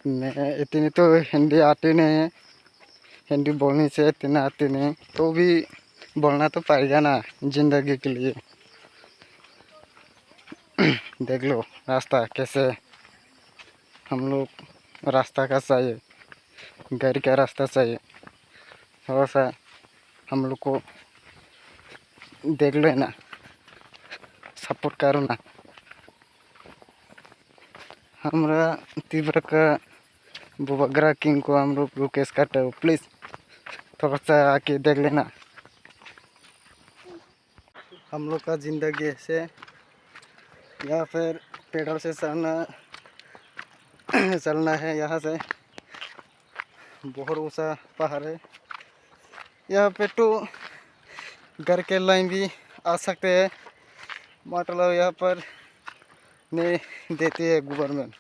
मैं इतनी तो हिंदी आती नहीं है, हिंदी बोलने से इतना आती नहीं, तो भी बोलना तो पड़ेगा ना जिंदगी के लिए। देख लो रास्ता कैसे, हम लोग रास्ता का सही, घर का रास्ता सही, थोड़ा सा हम लोग को देख लो ना, सपोर्ट करो ना। हमारा तीव्र का बुबगरा किंग को हम लोग रिक्वेस्ट करते हो, प्लीज़ थोड़ा सा आके देख लेना। हम लोग का ज़िंदगी ऐसे, या फिर पेड़ों से चलना है। यहाँ से बहुत ऊंचा पहाड़ है, यहाँ पे तो घर के लाइन भी आ सकते हैं, मतलब यहाँ पर नहीं देती है गवर्नमेंट।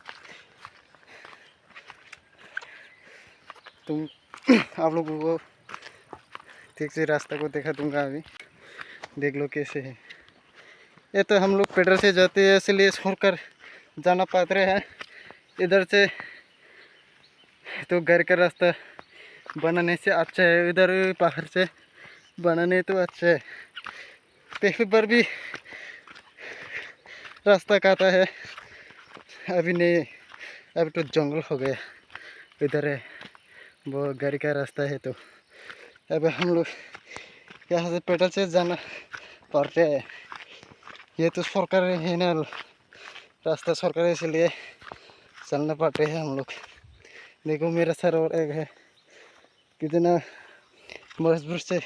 तुम आप लोगों को ठीक से रास्ता को दिखा दूंगा, अभी देख लो कैसे है। ये तो हम लोग पेडल से जाते हैं, इसलिए छोड़कर जाना पाते हैं। इधर से तो घर का रास्ता बनाने से अच्छा है, इधर पहाड़ से बनाने तो अच्छा है। पहली बार भी रास्ता काटा है, अभी नहीं, अभी तो जंगल हो गया। इधर है वो घर का रास्ता है, तो अब हम लोग यहाँ से पैदल से जाना पड़ते है। ये तो सरकार है ना, रास्ता सरकार, इसलिए चलना पड़ते हैं हम लोग। देखो मेरा सर और एक है, कितना मजबूर से